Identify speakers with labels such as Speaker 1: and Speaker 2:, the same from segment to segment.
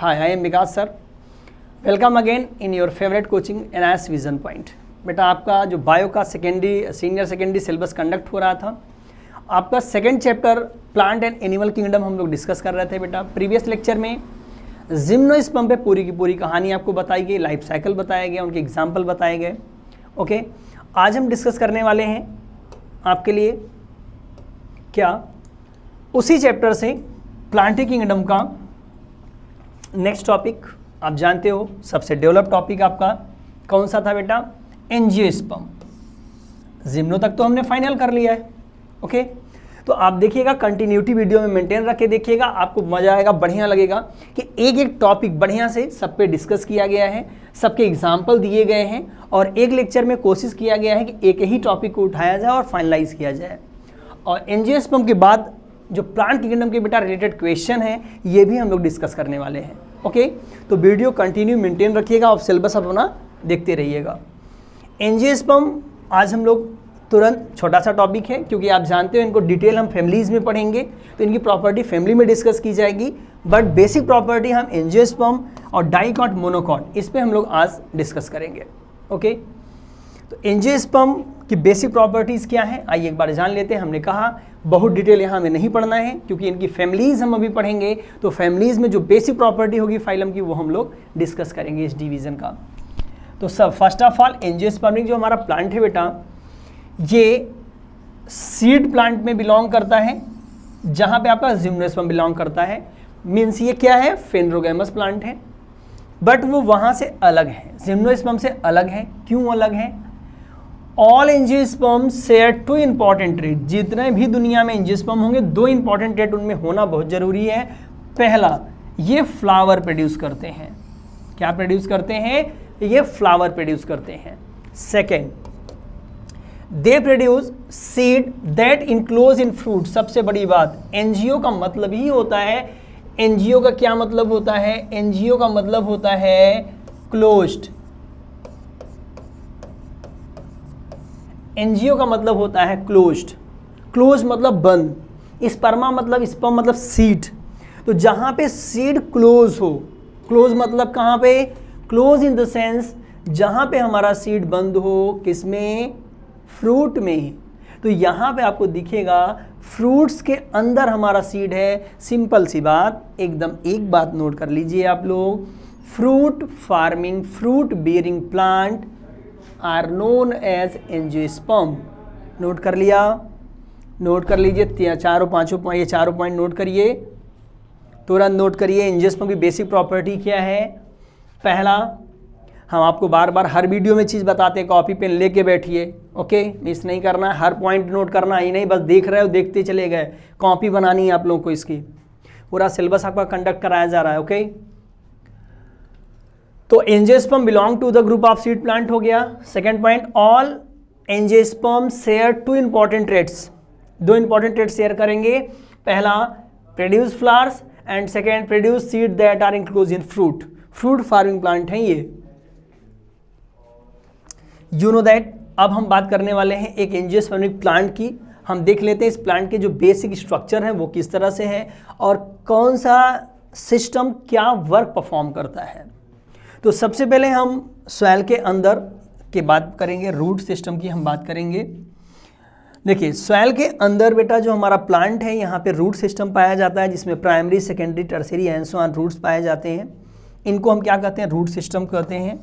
Speaker 1: Hi, I am Vikas sir. Welcome again in your favorite coaching NIS Vision Point. बेटा आपका जो bio का senior secondary syllabus conduct हो रहा था, आपका second chapter plant and animal kingdom हम लोग डिस्कस कर रहे थे बेटा। प्रीवियस लेक्चर में जिम्नोस्पर्म पे पूरी की पूरी कहानी आपको बताई गई, लाइफ साइकिल बताया गया, उनके एग्जाम्पल बताए गए। ओके, आज हम डिस्कस करने वाले हैं आपके लिए क्या उसी चैप्टर से प्लांट किंगडम का नेक्स्ट टॉपिक। आप जानते हो सबसे डेवलप टॉपिक आपका कौन सा था बेटा? एंजियोस्पर्म। जिम्नो तक तो हमने फाइनल कर लिया है। ओके, तो आप देखिएगा, कंटिन्यूटी वीडियो में मेंटेन रख के देखिएगा, आपको मजा आएगा, बढ़िया लगेगा कि एक एक टॉपिक बढ़िया से सब पे डिस्कस किया गया है, सबके एग्जाम्पल दिए गए हैं और एक लेक्चर में कोशिश किया गया है कि एक ही टॉपिक को उठाया जाए और फाइनलाइज किया जाए। और एंजियोस्पर्म के बाद जो प्लांट किंगडम के बेटा रिलेटेड क्वेश्चन है ये भी हम लोग डिस्कस करने वाले हैं। ओके, तो वीडियो कंटिन्यू मेंटेन रखिएगा और सिलेबस अपना देखते रहिएगा। एंजियोस्पर्म आज हम लोग तुरंत छोटा सा टॉपिक है, क्योंकि आप जानते हो इनको डिटेल हम फैमिलीज़ में पढ़ेंगे, तो इनकी प्रॉपर्टी फैमिली में डिस्कस की जाएगी, बट बेसिक प्रॉपर्टी हम एंजियोस्पर्म और डाइकॉट मोनोकॉट इस पे हम लोग आज डिस्कस करेंगे। ओके, तो एंजियोस्पर्म की बेसिक प्रॉपर्टीज़ क्या है आइए एक बार जान लेते हैं। हमने कहा बहुत डिटेल यहाँ हमें नहीं पढ़ना है, क्योंकि इनकी फैमिलीज़ हम अभी पढ़ेंगे, तो फैमिलीज़ में जो बेसिक प्रॉपर्टी होगी फाइलम की वो हम लोग डिस्कस करेंगे इस डिवीज़न का। तो सब फर्स्ट ऑफ ऑल एंजियोस्पर्मिक जो हमारा प्लांट है बेटा, ये सीड प्लांट में बिलोंग करता है, जहाँ पे आपका जिम्नोस्पर्म बिलोंग करता है। मीन्स ये क्या है? फेनरोगैमस प्लांट है, बट वो वहाँ से अलग है, जिम्नोस्पर्म से अलग है। क्यों अलग है? All angiosperm share two important trait. जितने भी दुनिया में एंजियोस्पर्म होंगे दो इंपॉर्टेंट ट्रेट उनमें होना बहुत जरूरी है। पहला, ये फ्लावर प्रोड्यूस करते हैं। क्या प्रोड्यूस करते हैं? ये फ्लावर प्रोड्यूस करते हैं। Second, they produce seed that enclose in fruit. सबसे बड़ी बात, एनजीओ का मतलब ही होता है, एनजीओ का क्या मतलब होता है? एनजीओ का मतलब होता है क्लोज्ड। एनजीओ का मतलब होता है क्लोज्ड। क्लोज मतलब बंद, स्पर्मा मतलब स्पर्म मतलब सीड। तो जहाँ पे सीड क्लोज हो, क्लोज मतलब कहाँ पे? क्लोज इन द सेंस जहाँ पे हमारा सीड बंद हो, किसमें? फ्रूट में। तो यहाँ पे आपको दिखेगा फ्रूट्स के अंदर हमारा सीड है। सिंपल सी बात, एकदम एक बात नोट कर लीजिए आप लोग, fruit farming, fruit bearing plant are known as angiosperm. Note कर लिया? नोट कर लीजिए, चारों पांचों पॉइंट, ये चारों पॉइंट नोट करिए, तुरंत नोट करिए। एंजियोस्पर्म की बेसिक प्रॉपर्टी क्या है? पहला, हम आपको बार बार हर वीडियो में चीज़ बताते हैं, कॉपी पेन लेके बैठिए। ओके, मिस नहीं करना, हर पॉइंट नोट करना ही नहीं, बस देख रहे हो देखते चले गए। कॉपी बनानी है आप लोगों को, इसकी पूरा सिलेबस आपका कंडक्ट कराया जा रहा है। ओके, तो angiosperm belong to the group of seed plant हो गया। Second point, all angiosperm share two important traits. दो इंपॉर्टेंट ट्रेट्स शेयर करेंगे। पहला, produce flowers and second, produce seed that are enclose in fruit. Fruit farming plant है ये, you know that. अब हम बात करने वाले हैं एक एंजियोस्पर्मिक प्लांट की। हम देख लेते हैं इस प्लांट के जो बेसिक स्ट्रक्चर है वो किस तरह से है और कौन सा सिस्टम क्या वर्क परफॉर्म करता है। तो सबसे पहले हम सॉइल के अंदर की बात करेंगे, रूट सिस्टम की हम बात करेंगे। देखिए, सॉइल के अंदर बेटा जो हमारा प्लांट है, यहाँ पे रूट सिस्टम पाया जाता है, जिसमें primary, secondary, tertiary and so on roots पाए जाते हैं। इनको हम क्या कहते हैं? रूट सिस्टम कहते हैं।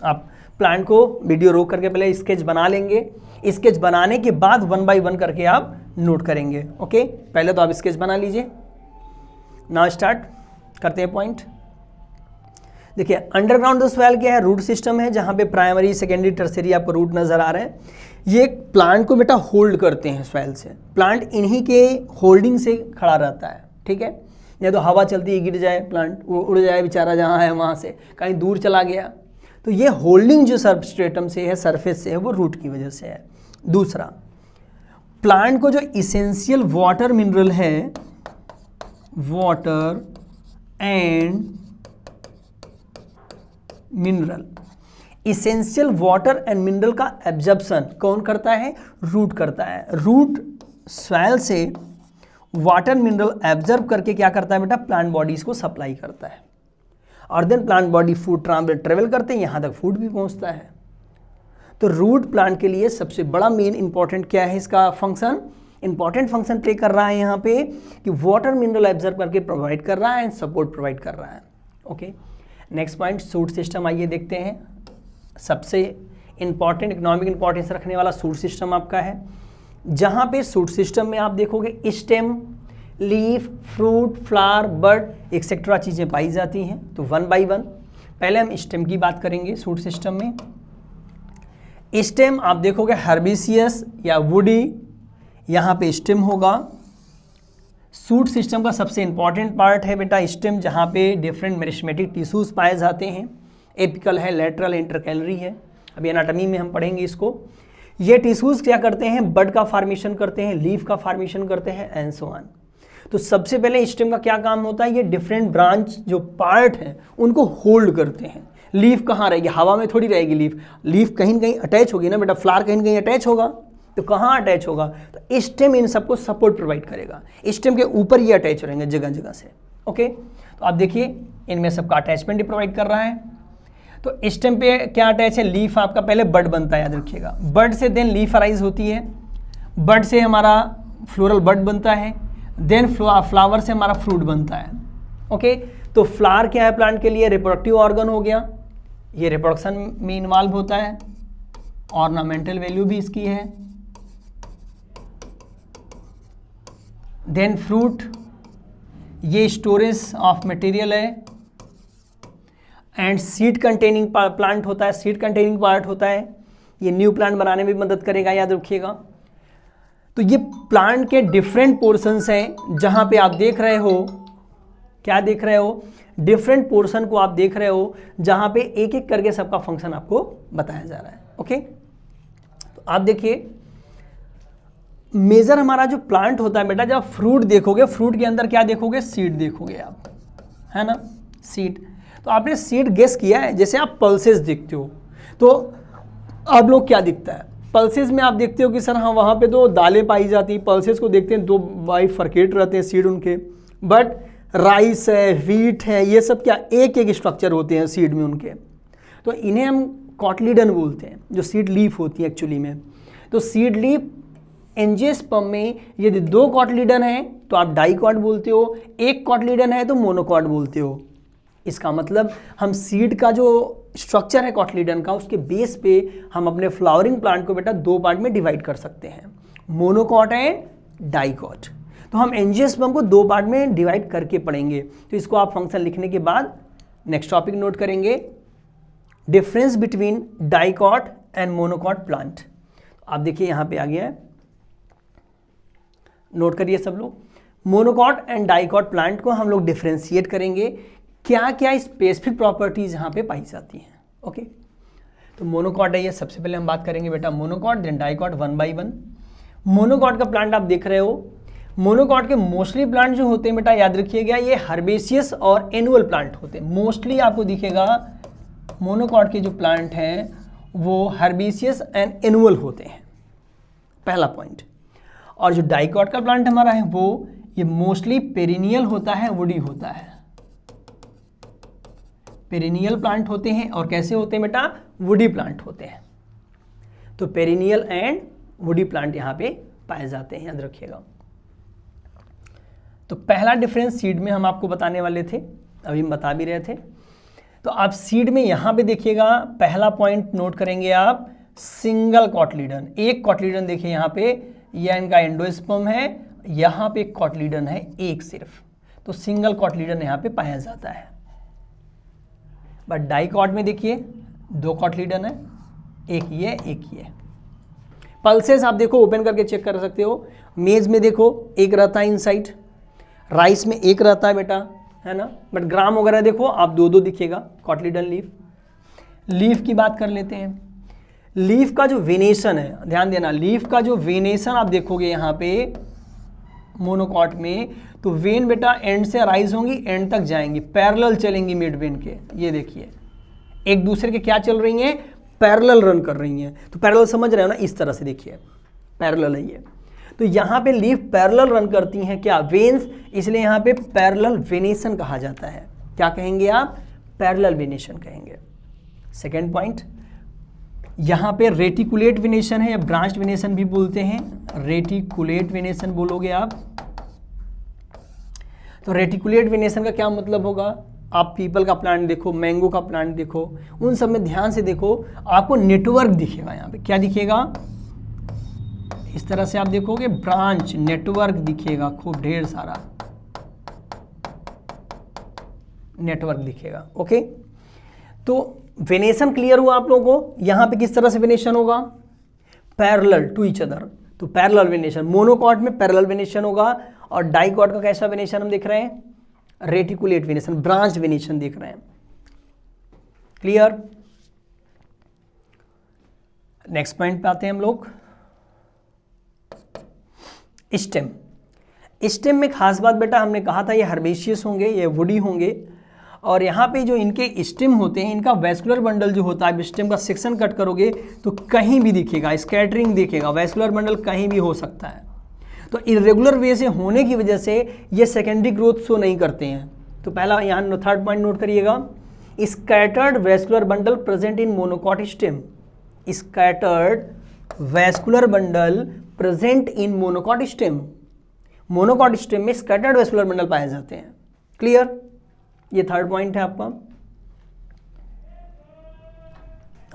Speaker 1: आप प्लांट को वीडियो रोक करके पहले स्केच बना लेंगे, स्केच बनाने के बाद वन बाय वन करके आप नोट करेंगे। ओके, पहले तो आप स्केच बना लीजिए। नाउ स्टार्ट करते हैं पॉइंट। देखिए, अंडरग्राउंड द सॉइल क्या है? रूट सिस्टम है, जहाँ पे प्राइमरी, सेकेंडरी, टर्शियरी आपको रूट नजर आ रहे हैं। ये प्लांट को बेटा होल्ड करते हैं सॉइल से। प्लांट इन्हीं के होल्डिंग से खड़ा रहता है, ठीक है? नहीं तो हवा चलती है, गिर जाए प्लांट, वो उड़ जाए बेचारा, जहाँ है वहाँ से कहीं दूर चला गया। तो ये होल्डिंग जो सबस्ट्रेटम से है, सरफेस से है, वो रूट की वजह से है। दूसरा, प्लांट को जो इसेंशियल वाटर मिनरल है, water and mineral, essential water and mineral का एब्जॉर्प्शन कौन करता है? रूट करता है। रूट सॉइल से वाटर मिनरल एब्जॉर्ब करके क्या करता है बेटा? प्लांट बॉडीज को सप्लाई करता है। और then plant body food travel करते हैं, यहाँ तक फूड भी पहुँचता है। तो रूट प्लांट के लिए सबसे बड़ा मेन इंपॉर्टेंट क्या है, इसका फंक्शन, इंपॉर्टेंट फंक्शन प्ले कर रहा है यहाँ पे कि वाटर मिनरल एब्जॉर्ब करके प्रोवाइड कर रहा है एंड सपोर्ट प्रोवाइड कर रहा है। Okay, next point shoot system, आइए देखते हैं। सबसे इंपॉर्टेंट इकोनॉमिक इंपॉर्टेंस रखने वाला सूट सिस्टम आपका है, जहाँ पे सूट सिस्टम में आप देखोगे स्टेम, लीफ, फ्रूट, फ्लावर, बड एक्सेट्रा चीज़ें पाई जाती हैं। तो वन बाय वन पहले हम स्टेम की बात करेंगे। सूट सिस्टम में स्टेम आप देखोगे हर्बेसियस या वुडी, यहाँ पे स्टेम होगा। सूट सिस्टम का सबसे इंपॉर्टेंट पार्ट है बेटा स्टेम, जहाँ पे डिफरेंट मेरिस्मेटिक टिश्यूज पाए जाते हैं। एपिकल है, लेटरल, इंटरकैलरी है, अभी एनाटॉमी में हम पढ़ेंगे इसको। ये टिश्यूज क्या करते हैं, बड का फॉर्मेशन करते हैं, लीफ का फॉर्मेशन करते हैं एंड सो ऑन। तो सबसे पहले स्टेम का क्या काम होता है, ये डिफरेंट ब्रांच जो पार्ट हैं उनको होल्ड करते हैं। लीफ कहाँ रहेगी, हवा में थोड़ी रहेगी लीफ, लीफ कहीं न कहीं अटैच होगी ना बेटा, फ्लावर कहीं न कहीं अटैच होगा, तो कहाँ अटैच होगा, तो स्टेम इन सबको सपोर्ट प्रोवाइड करेगा। स्टेम के ऊपर ये अटैच रहेंगे जगह जगह से। ओके, तो आप देखिए इनमें सबका अटैचमेंट ही प्रोवाइड कर रहा है। तो स्टेम पे क्या अटैच है, लीफ आपका पहले बड बनता है, याद रखिएगा, बड से देन लीफ अराइज होती है, बड से हमारा फ्लोरल बड बनता है, देन फ्लावर से हमारा फ्रूट बनता है। ओके, तो फ्लावर क्या है प्लांट के लिए, रिप्रोडक्टिव ऑर्गन हो गया, ये रिप्रोडक्शन में इन्वॉल्व होता है, ऑर्नामेंटल वैल्यू भी इसकी है। देन फ्रूट, ये स्टोरेज ऑफ मटेरियल है, एंड सीड कंटेनिंग प्लांट होता है, सीड कंटेनिंग पार्ट होता है, ये न्यू प्लांट बनाने में भी मदद करेगा, याद रखिएगा। तो ये प्लांट के डिफरेंट पोर्शंस हैं, जहां पे आप देख रहे हो, क्या देख रहे हो, डिफरेंट पोर्शन को आप देख रहे हो, जहां पे एक एक करके सबका फंक्शन आपको बताया जा रहा है। ओके, तो आप देखिए मेजर हमारा जो प्लांट होता है बेटा, जब फ्रूट देखोगे, फ्रूट के अंदर क्या देखोगे, सीड देखोगे आप, है ना, सीड। तो आपने सीड गेस किया है, जैसे आप पल्सेस देखते हो, तो आप लोग क्या दिखता है, पल्सेस में आप देखते हो कि सर हाँ वहाँ पे तो दालें पाई जाती हैं, पल्सेस को देखते हैं दो बाइफरकेट रहते हैं सीड उनके, बट राइस है, व्हीट है, ये सब क्या एक एक स्ट्रक्चर होते हैं सीड में उनके। तो इन्हें हम कॉटलीडन बोलते हैं, जो सीड लीफ होती है एक्चुअली में। तो सीड लीफ एंजियोस्पर्म में यदि दो कॉटलीडन है तो आप डाइकॉट बोलते हो, एक कॉटलीडन है तो मोनोकॉट बोलते हो। इसका मतलब हम सीड का जो स्ट्रक्चर है कॉटलीडन का, उसके बेस पे हम अपने फ्लावरिंग प्लांट को बेटा दो पार्ट में डिवाइड कर सकते हैं, मोनोकॉट एंड डाइकॉट। तो हम एंजियोस्पर्म को दो पार्ट में डिवाइड करके पढ़ेंगे। तो इसको आप फंक्शन लिखने के बाद नेक्स्ट टॉपिक नोट करेंगे, difference between dicot and monocot plant. आप देखिए यहाँ पे आ गया है, नोट करिए सब लोग। मोनोकॉट एंड डाइकॉट प्लांट को हम लोग डिफ्रेंशिएट करेंगे, क्या क्या स्पेसिफिक प्रॉपर्टीज यहाँ पे पाई जाती हैं। ओके, तो मोनोकॉट है ये, सबसे पहले हम बात करेंगे बेटा monocot, then dicot, one by one. Monocot का प्लांट आप देख रहे हो, मोनोकॉट के मोस्टली प्लांट जो होते हैं बेटा याद रखिएगा, ये हर्बेसियस और एनुअल प्लांट होते हैं। मोस्टली आपको दिखेगा मोनोकॉट के जो प्लांट हैं वो हर्बेसियस एंड एनुअल होते हैं, पहला पॉइंट। और जो डाइकॉट का प्लांट हमारा है वो ये मोस्टली पेरिनियल होता है, वुडी होता है, पेरिनियल प्लांट होते हैं। और कैसे होते हैं बेटा, वुडी प्लांट होते हैं। तो पेरिनियल एंड वुडी प्लांट यहाँ पे पाए जाते हैं, याद रखिएगा। तो पहला डिफरेंस सीड में हम आपको बताने वाले थे, अभी हम बता भी रहे थे। तो आप सीड में यहाँ पे देखिएगा, पहला पॉइंट नोट करेंगे आप, सिंगल कॉटलीडन, एक कॉटलीडन देखिए यहाँ पे, यह इनका एंडोस्पर्म है, यहाँ पे एक कॉटलीडन है एक सिर्फ, तो सिंगल कॉटलीडन यहाँ पे पाया जाता है। बट डाइकॉट में देखिए दो कॉटलीडन है, एक ये एक ये। पल्सेस आप देखो ओपन करके चेक कर सकते हो, मेज में देखो एक रहता है इनसाइड, राइस में एक रहता है बेटा, है ना, बट ग्राम वगैरह देखो आप दो दो दिखेगा कॉटलीडन लीफ। लीफ की बात कर लेते हैं, लीफ का जो वेनेशन है, ध्यान देना, लीफ का जो वेनेशन आप देखोगे यहाँ पे मोनोकॉट में, तो वेन बेटा एंड से राइज होंगी, एंड तक जाएंगी, पैरेलल चलेंगी मिड वेन के, ये देखिए एक दूसरे के क्या चल रही हैं, पैरेलल रन कर रही हैं। तो पैरेलल समझ रहे हो ना, इस तरह से देखिए पैरेलल है ये। तो यहाँ पे लीफ पैरेलल रन करती हैं, क्या, वेन्स, इसलिए यहाँ पे पैरेलल वेनेशन कहा जाता है। क्या कहेंगे आप, पैरेलल वेनेशन कहेंगे। सेकेंड पॉइंट, यहाँ पे रेटिकुलेट वेनेशन है या ब्रांच वेनेशन भी बोलते हैं, रेटिकुलेट वेनेशन बोलोगे आप। तो रेटिकुलेट वेनेशन का क्या मतलब होगा, आप पीपल का प्लांट देखो, मैंगो का प्लांट देखो, उन सब में ध्यान से देखो, आपको नेटवर्क दिखेगा। यहाँ पे क्या दिखेगा, इस तरह से आप देखोगे ब्रांच नेटवर्क दिखेगा, खूब ढेर सारा नेटवर्क दिखेगा। ओके, तो वेनेशन क्लियर हुआ आप लोगों को। यहाँ पे किस तरह से वेनेशन होगा, पैरेलल टू ईच अदर, तो पैरेलल वेनेशन। मोनोकॉट में पैरेलल वेनेशन होगा, और डाइकॉट का कैसा वेनेशन हम देख रहे हैं, रेटिकुलेट वेनेशन, ब्रांच वेनेशन देख रहे हैं। क्लियर। नेक्स्ट पॉइंट पे आते हैं हम लोग, स्टेम। स्टेम में खास बात बेटा हमने कहा था ये हर्बेशियस होंगे, ये वुडी होंगे, और यहाँ पे जो इनके स्टेम होते हैं, इनका वैस्कुलर बंडल जो होता है, स्टेम का सेक्शन कट करोगे तो कहीं भी दिखेगा, स्कैटरिंग दिखेगा, वैस्कुलर बंडल कहीं भी हो सकता है। तो इरेगुलर वे से होने की वजह से ये सेकेंडरी ग्रोथ शो नहीं करते हैं। तो पहला यहाँ थर्ड पॉइंट नोट करिएगा, scattered vascular bundle present in monocot stem, scattered vascular bundle present in monocot stem. Monocot stem में स्कैटर्ड वैस्कुलर बंडल पाए जाते हैं। क्लियर, ये थर्ड पॉइंट है आपका।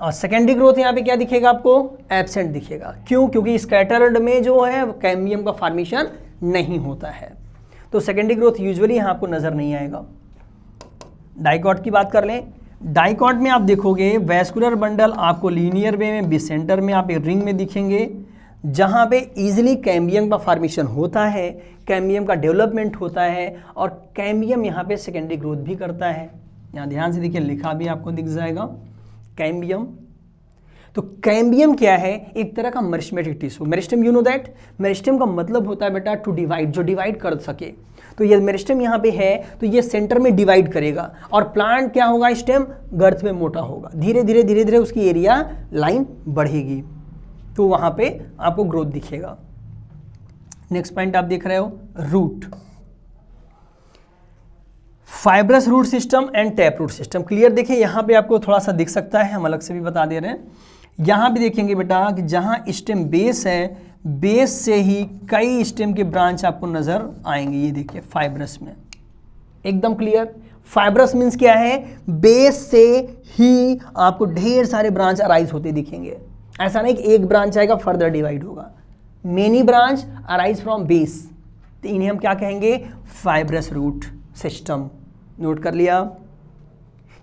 Speaker 1: और सेकेंडरी ग्रोथ यहाँ पे क्या दिखेगा आपको, एब्सेंट दिखेगा। क्यों, क्योंकि स्कैटर्ड में जो है कैम्बियम का फॉर्मेशन नहीं होता है, तो सेकेंडरी ग्रोथ यूजुअली यहाँ आपको नजर नहीं आएगा। डाइकॉट की बात कर लें, डाइकॉट में आप देखोगे वैस्कुलर बंडल आपको लीनियर वे में सेंटर में आप एक रिंग में दिखेंगे, जहाँ पे इजीली कैम्बियम का फॉर्मेशन होता है, कैम्बियम का डेवलपमेंट होता है, और कैम्बियम यहाँ पे सेकेंडरी ग्रोथ भी करता है। यहाँ ध्यान से देखिए, लिखा भी आपको दिख जाएगा कैम्बियम। तो कैम्बियम क्या है, एक तरह का meristematic tissue. Meristem, you know that, meristem का मतलब होता है बेटा टू डिवाइड, जो डिवाइड कर सके। तो ये मेरिस्टेम यहाँ पे है, तो ये सेंटर में डिवाइड करेगा, और प्लांट क्या होगा, स्टेम गर्थ में मोटा होगा, धीरे धीरे धीरे धीरे उसकी एरिया लाइन बढ़ेगी, तो वहाँ पे आपको ग्रोथ दिखेगा। नेक्स्ट पॉइंट आप देख रहे हो, root, fibrous root system and tap root system. Clear, देखिए यहाँ पे आपको थोड़ा सा दिख सकता है, हम अलग से भी बता दे रहे हैं। यहाँ भी देखेंगे बेटा कि जहाँ स्टेम बेस है, बेस से ही कई स्टेम के ब्रांच आपको नजर आएंगे। ये देखिए फाइब्रस में एकदम क्लियर। फाइब्रस मीन्स क्या है, बेस से ही आपको ढेर सारे ब्रांच अराइज होते दिखेंगे। ऐसा नहीं कि एक ब्रांच आएगा फर्दर डिवाइड होगा, many branch arise from base, तो इन्हें हम क्या कहेंगे, फाइब्रस रूट सिस्टम। नोट कर लिया।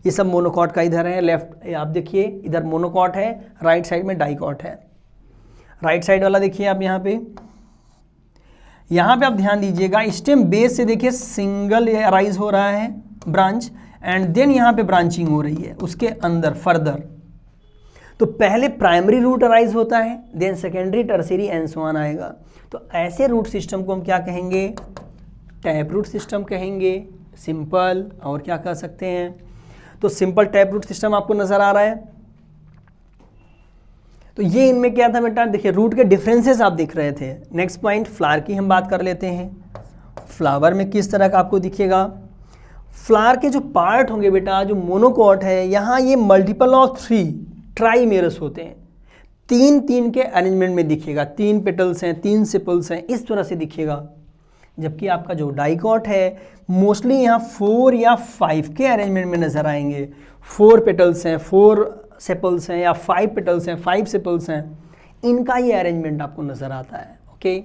Speaker 1: ये सब मोनोकॉट का इधर है, लेफ्ट आप देखिए इधर मोनोकॉट है, राइट साइड में डाइकॉट है। राइट साइड वाला देखिए आप यहाँ पे आप ध्यान दीजिएगा, स्टेम बेस से देखिए सिंगल अराइज हो रहा है ब्रांच, एंड देन यहाँ पे ब्रांचिंग हो रही है उसके अंदर फर्दर। तो पहले प्राइमरी रूट अराइज होता है, then secondary, tertiary and so on आएगा। तो ऐसे रूट सिस्टम को हम क्या कहेंगे, टैप रूट सिस्टम कहेंगे, सिंपल। और क्या कह सकते हैं, तो सिंपल टैप रूट सिस्टम आपको नजर आ रहा है। तो ये इनमें क्या था बेटा, देखिए रूट के डिफरेंसेस आप दिख रहे थे। नेक्स्ट पॉइंट, फ्लावर की हम बात कर लेते हैं। फ्लावर में किस तरह का आपको दिखेगा, फ्लावर के जो पार्ट होंगे बेटा, जो मोनोकॉट है, यहाँ ये मल्टीपल ऑफ 3 ट्राइमेरस होते हैं, 3 के अरेंजमेंट में दिखेगा, 3 पेटल्स हैं, 3 सेपल्स हैं, इस तरह से दिखेगा। जबकि आपका जो डाइकॉट है मोस्टली यहाँ 4 या 5 के अरेंजमेंट में नजर आएंगे। 4 पेटल्स हैं, 4 सेपल्स हैं, या 5 पेटल्स हैं, 5 सेपल्स हैं, इनका ये अरेंजमेंट आपको नजर आता है। ओके,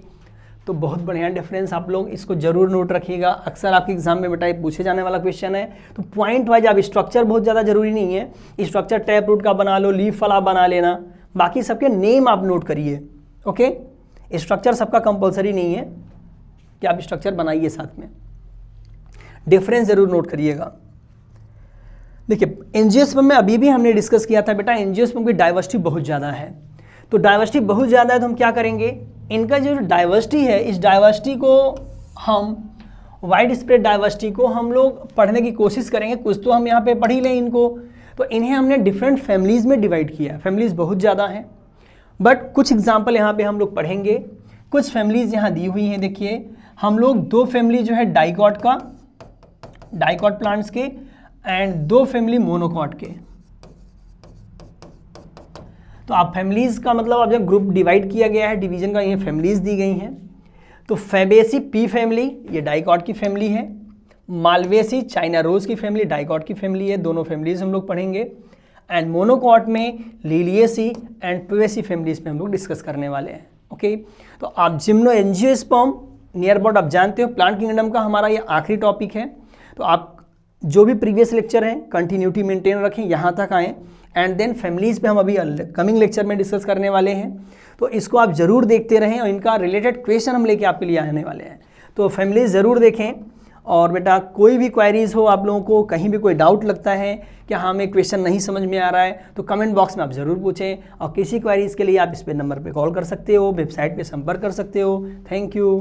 Speaker 1: तो बहुत बढ़िया डिफरेंस, आप लोग इसको जरूर नोट रखिएगा। अक्सर आपके एग्जाम में बेटा ये पूछे जाने वाला क्वेश्चन है। तो पॉइंट वाइज आप, स्ट्रक्चर बहुत ज़्यादा जरूरी नहीं है, स्ट्रक्चर टैप रूट का बना लो, लीफ वाला बना लेना, बाकी सबके नेम आप नोट करिए। ओके, स्ट्रक्चर सबका कंपलसरी नहीं है कि आप स्ट्रक्चर बनाइए, साथ में डिफरेंस जरूर नोट करिएगा। देखिए एंजियोस्पर्म में अभी भी हमने डिस्कस किया था बेटा, एंजियोस्पर्म की डाइवर्सिटी बहुत ज़्यादा है। तो डाइवर्सिटी बहुत ज़्यादा है तो हम क्या करेंगे, इनका जो डाइवर्सिटी है, इस डाइवर्सिटी को हम, वाइड स्प्रेड डाइवर्सिटी को हम लोग पढ़ने की कोशिश करेंगे। कुछ तो हम यहाँ पे पढ़ ही लें इनको, तो इन्हें हमने डिफरेंट फैमिलीज़ में डिवाइड किया है। फैमिलीज़ बहुत ज़्यादा हैं, बट कुछ एग्जाम्पल यहाँ पे हम लोग पढ़ेंगे। कुछ फैमिलीज़ यहाँ दी हुई हैं। देखिए हम लोग 2 फैमिली जो है डाइकॉट प्लांट्स के, एंड 2 फैमिली मोनोकॉट के। तो आप फैमिलीज़ का मतलब अब जब ग्रुप डिवाइड किया गया है, डिवीजन का ये फैमिलीज़ दी गई हैं। तो फैबेसी पी फैमिली ये डाइकॉट की फैमिली है, मालवेसी चाइना रोज की फैमिली डाइकॉट की फैमिली है, दोनों फैमिलीज हम लोग पढ़ेंगे। एंड मोनोकॉट में लिलिएसी एंड प्यूएसी फैमिलीज पे हम लोग डिस्कस करने वाले हैं। ओके, तो आप जिम्नो एंजियोस्पर्म नियर अबाउट आप जानते हो, प्लांट किंगडम का हमारा ये आखिरी टॉपिक है। तो आप जो भी प्रीवियस लेक्चर हैं कंटिन्यूटी मेंटेन रखें, यहाँ तक आएँ। एंड देन फैमिलीज़ पे हम अभी कमिंग लेक्चर में डिस्कस करने वाले हैं, तो इसको आप ज़रूर देखते रहें और इनका रिलेटेड क्वेश्चन हम लेके आपके लिए आने वाले हैं। तो फैमिलीज़ ज़रूर देखें। और बेटा कोई भी क्वेरीज हो, आप लोगों को कहीं भी कोई डाउट लगता है कि हाँ हमें क्वेश्चन नहीं समझ में आ रहा है, तो कमेंट बॉक्स में आप ज़रूर पूछें। और किसी क्वेरीज के लिए आप इस पे नंबर पे कॉल कर सकते हो, वेबसाइट पे संपर्क कर सकते हो। Thank you.